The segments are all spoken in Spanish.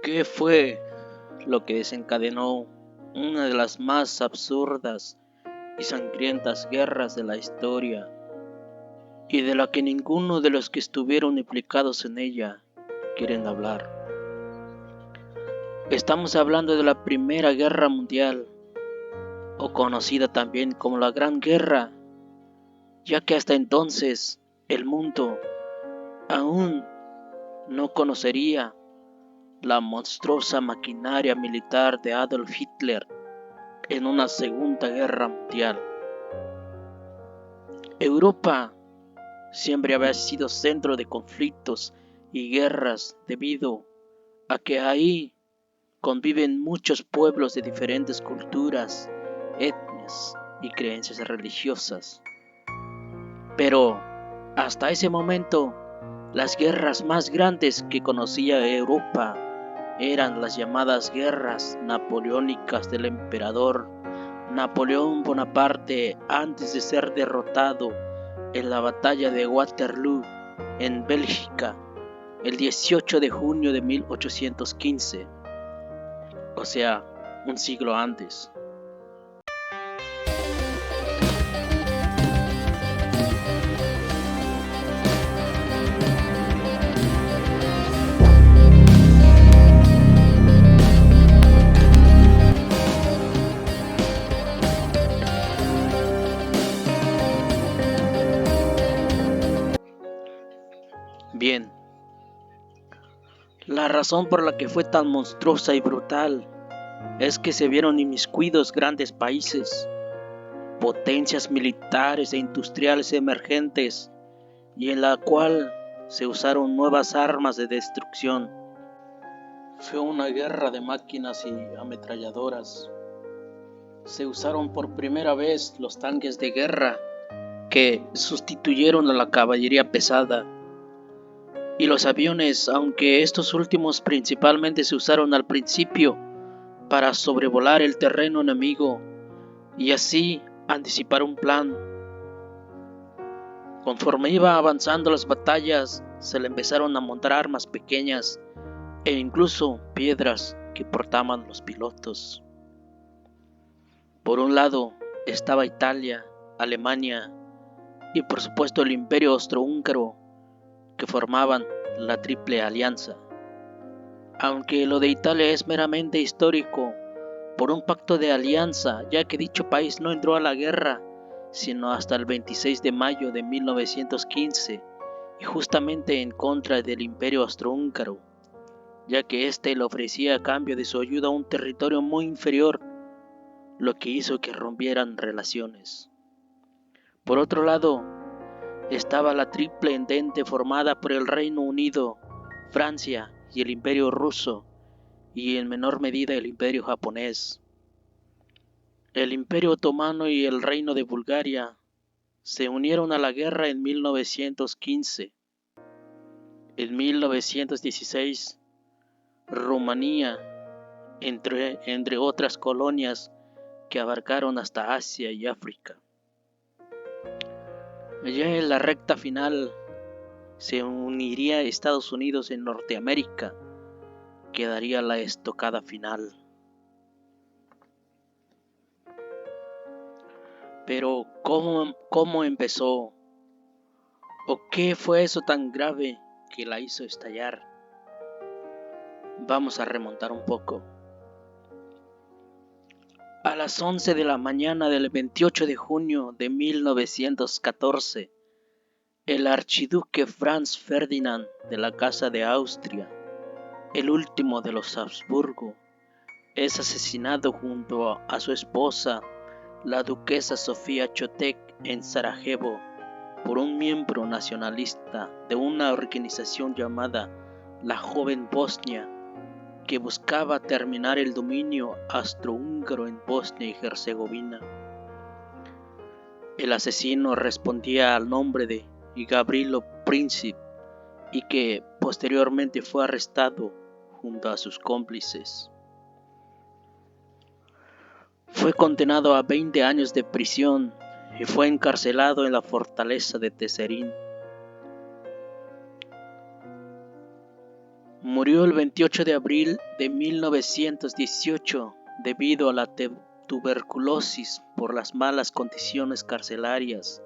¿Qué fue lo que desencadenó una de las más absurdas y sangrientas guerras de la historia, y de la que ninguno de los que estuvieron implicados en ella quieren hablar? Estamos hablando de la Primera Guerra Mundial, o conocida también como la Gran Guerra, ya que hasta entonces el mundo aún no conocería la monstruosa maquinaria militar de Adolf Hitler en una Segunda Guerra Mundial. Europa siempre había sido centro de conflictos y guerras debido a que ahí conviven muchos pueblos de diferentes culturas, etnias y creencias religiosas. Pero hasta ese momento, las guerras más grandes que conocía Europa eran las llamadas guerras napoleónicas del emperador Napoleón Bonaparte antes de ser derrotado en la batalla de Waterloo en Bélgica el 18 de junio de 1815, o sea, un siglo antes. Bien, la razón por la que fue tan monstruosa y brutal es que se vieron inmiscuidos grandes países, potencias militares e industriales emergentes, y en la cual se usaron nuevas armas de destrucción. Fue una guerra de máquinas y ametralladoras. Se usaron por primera vez los tanques de guerra que sustituyeron a la caballería pesada. Y los aviones, aunque estos últimos principalmente se usaron al principio para sobrevolar el terreno enemigo y así anticipar un plan. Conforme iba avanzando las batallas, se le empezaron a montar armas pequeñas e incluso piedras que portaban los pilotos. Por un lado estaba Italia, Alemania y por supuesto el Imperio Austrohúngaro, que formaban la Triple Alianza. Aunque lo de Italia es meramente histórico, por un pacto de alianza, ya que dicho país no entró a la guerra sino hasta el 26 de mayo de 1915, y justamente en contra del Imperio Austrohúngaro, ya que éste le ofrecía a cambio de su ayuda un territorio muy inferior, lo que hizo que rompieran relaciones. Por otro lado, estaba la Triple Entente formada por el Reino Unido, Francia y el Imperio Ruso, y en menor medida el Imperio Japonés. El Imperio Otomano y el Reino de Bulgaria se unieron a la guerra en 1915. En 1916, Rumanía, entre otras colonias que abarcaron hasta Asia y África. Ya en la recta final se uniría Estados Unidos en Norteamérica, que daría la estocada final. Pero ¿cómo empezó? ¿O qué fue eso tan grave que la hizo estallar? Vamos a remontar un poco. A las 11 de la mañana del 28 de junio de 1914, el archiduque Franz Ferdinand de la Casa de Austria, el último de los Habsburgo, es asesinado junto a su esposa, la duquesa Sofía Chotek, en Sarajevo, por un miembro nacionalista de una organización llamada la Joven Bosnia, que buscaba terminar el dominio austrohúngaro en Bosnia y Herzegovina. El asesino respondía al nombre de Gavrilo Princip y que posteriormente fue arrestado junto a sus cómplices. Fue condenado a 20 años de prisión y fue encarcelado en la fortaleza de Teserín. Murió el 28 de abril de 1918 debido a la tuberculosis por las malas condiciones carcelarias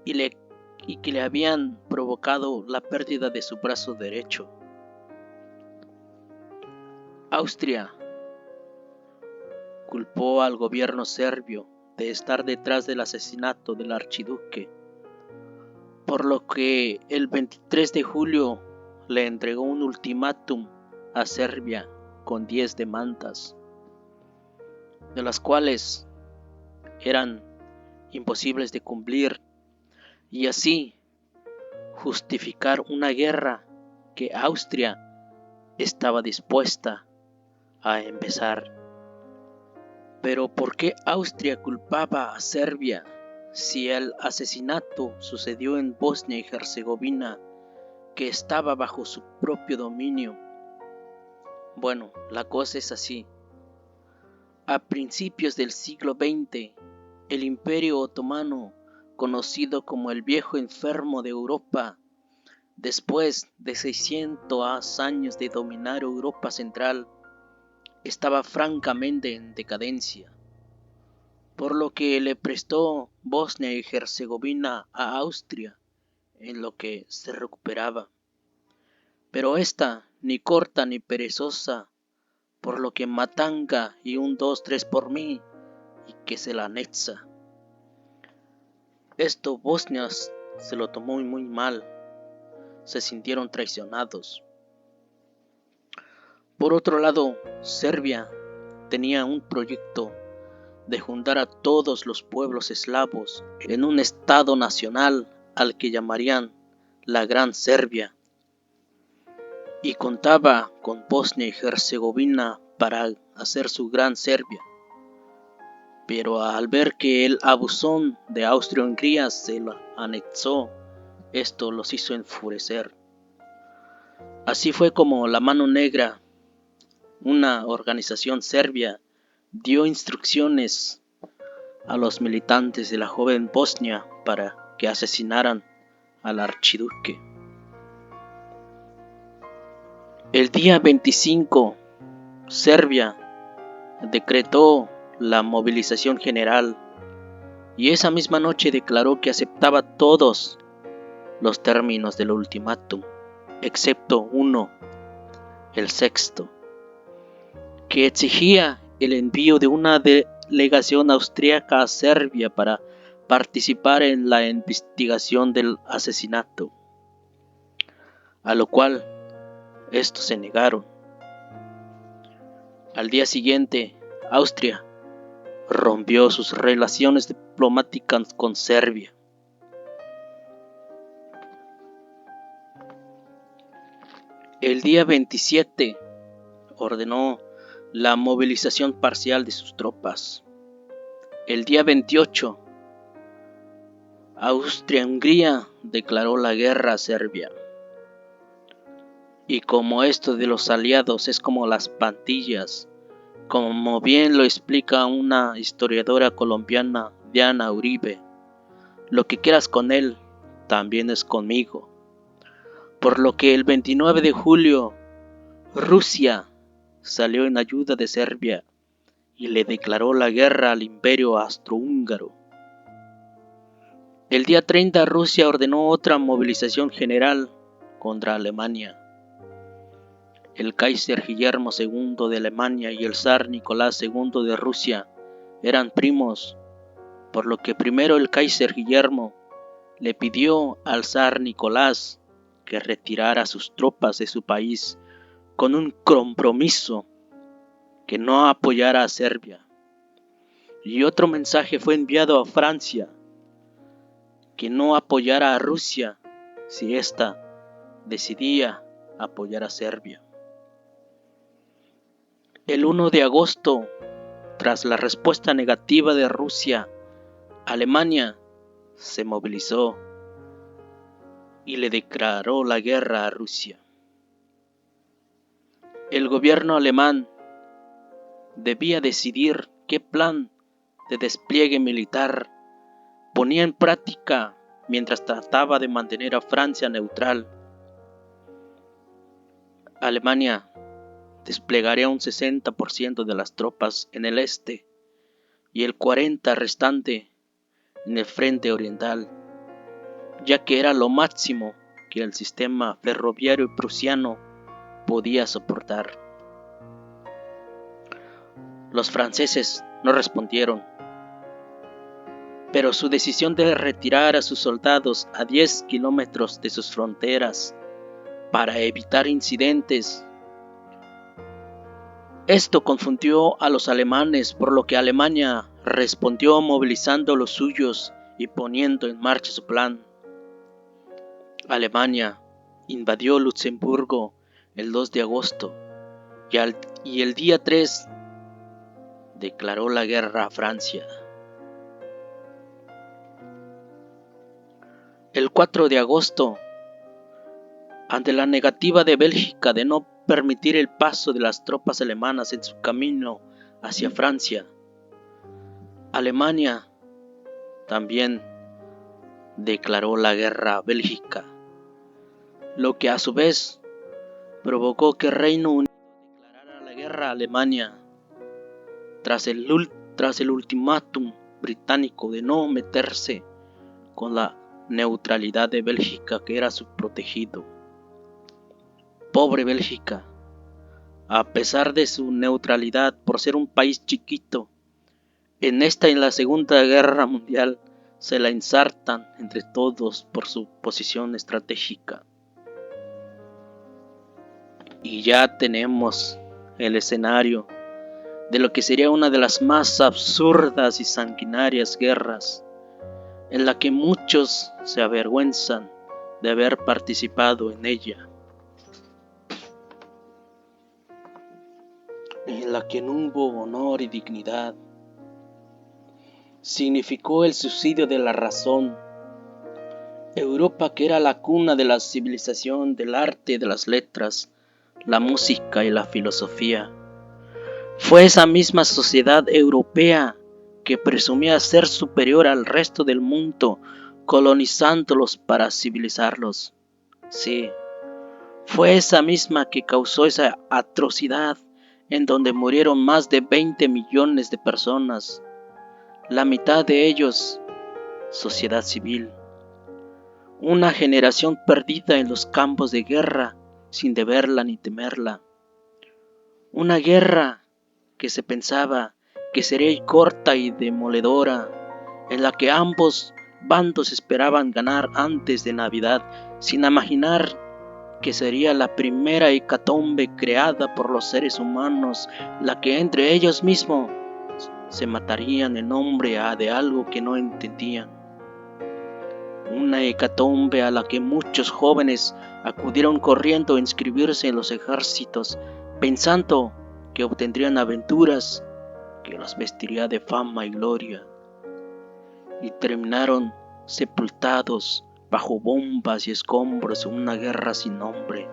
y que le habían provocado la pérdida de su brazo derecho. Austria culpó al gobierno serbio de estar detrás del asesinato del archiduque, por lo que el 23 de julio le entregó un ultimátum a Serbia con 10 demandas, de las cuales eran imposibles de cumplir, y así justificar una guerra que Austria estaba dispuesta a empezar. Pero ¿por qué Austria culpaba a Serbia si el asesinato sucedió en Bosnia y Herzegovina, que estaba bajo su propio dominio? Bueno, la cosa es así. A principios del siglo XX, el Imperio Otomano, conocido como el Viejo Enfermo de Europa, después de 600 años de dominar Europa Central, estaba francamente en decadencia, por lo que le prestó Bosnia y Herzegovina a Austria en lo que se recuperaba. Pero esta, ni corta ni perezosa, por lo que matanga y un 2-3 por mí, y que se la anexa. Esto Bosnia se lo tomó muy mal, se sintieron traicionados. Por otro lado, Serbia tenía un proyecto de juntar a todos los pueblos eslavos en un estado nacional al que llamarían la Gran Serbia, y contaba con Bosnia y Herzegovina para hacer su Gran Serbia. Pero al ver que el abusón de Austria-Hungría se lo anexó, esto los hizo enfurecer. Así fue como la Mano Negra, una organización serbia, dio instrucciones a los militantes de la joven Bosnia para que asesinaran al archiduque. El día 25, Serbia decretó la movilización general y esa misma noche declaró que aceptaba todos los términos del ultimátum, excepto uno, el sexto, que exigía el envío de una delegación austríaca a Serbia para participar en la investigación del asesinato, a lo cual estos se negaron. Al día siguiente, Austria rompió sus relaciones diplomáticas con Serbia. El día 27 ordenó la movilización parcial de sus tropas. El día 28, Austria-Hungría declaró la guerra a Serbia. Y como esto de los aliados es como las pandillas, como bien lo explica una historiadora colombiana, Diana Uribe, lo que quieras con él, también es conmigo. Por lo que el 29 de julio, Rusia salió en ayuda de Serbia y le declaró la guerra al Imperio Austrohúngaro. El día 30, Rusia ordenó otra movilización general contra Alemania. El Kaiser Guillermo II de Alemania y el zar Nicolás II de Rusia eran primos, por lo que primero el Kaiser Guillermo le pidió al zar Nicolás que retirara sus tropas de su país con un compromiso que no apoyara a Serbia. Y otro mensaje fue enviado a Francia, que no apoyara a Rusia si ésta decidía apoyar a Serbia. El 1 de agosto, tras la respuesta negativa de Rusia, Alemania se movilizó y le declaró la guerra a Rusia. El gobierno alemán debía decidir qué plan de despliegue militar ponía en práctica mientras trataba de mantener a Francia neutral. Alemania desplegaría un 60% de las tropas en el este y el 40% restante en el frente oriental, ya que era lo máximo que el sistema ferroviario prusiano podía soportar. Los franceses no respondieron, pero su decisión de retirar a sus soldados a 10 kilómetros de sus fronteras para evitar incidentes, esto confundió a los alemanes, por lo que Alemania respondió movilizando los suyos y poniendo en marcha su plan. Alemania invadió Luxemburgo el 2 de agosto y el día 3 declaró la guerra a Francia. El 4 de agosto, ante la negativa de Bélgica de no permitir el paso de las tropas alemanas en su camino hacia Francia, Alemania también declaró la guerra a Bélgica, lo que a su vez provocó que Reino Unido declarara la guerra a Alemania tras el ultimátum británico de no meterse con la neutralidad de Bélgica, que era su protegido. Pobre Bélgica, a pesar de su neutralidad por ser un país chiquito, en esta y en la Segunda Guerra Mundial se la ensartan entre todos por su posición estratégica. Y ya tenemos el escenario de lo que sería una de las más absurdas y sanguinarias guerras, en la que muchos se avergüenzan de haber participado en ella, en la que no hubo honor y dignidad. Significó el suicidio de la razón. Europa, que era la cuna de la civilización, del arte, de las letras, la música y la filosofía, fue esa misma sociedad europea que presumía ser superior al resto del mundo, colonizándolos para civilizarlos. Sí, fue esa misma que causó esa atrocidad en donde murieron más de 20 millones de personas, la mitad de ellos sociedad civil. Una generación perdida en los campos de guerra sin deberla ni temerla. Una guerra que se pensaba que sería corta y demoledora, en la que ambos bandos esperaban ganar antes de Navidad, sin imaginar que sería la primera hecatombe creada por los seres humanos, la que entre ellos mismos se matarían en nombre de algo que no entendían. Una hecatombe a la que muchos jóvenes acudieron corriendo a inscribirse en los ejércitos, pensando que obtendrían aventuras que los vestiría de fama y gloria, y terminaron sepultados bajo bombas y escombros en una guerra sin nombre.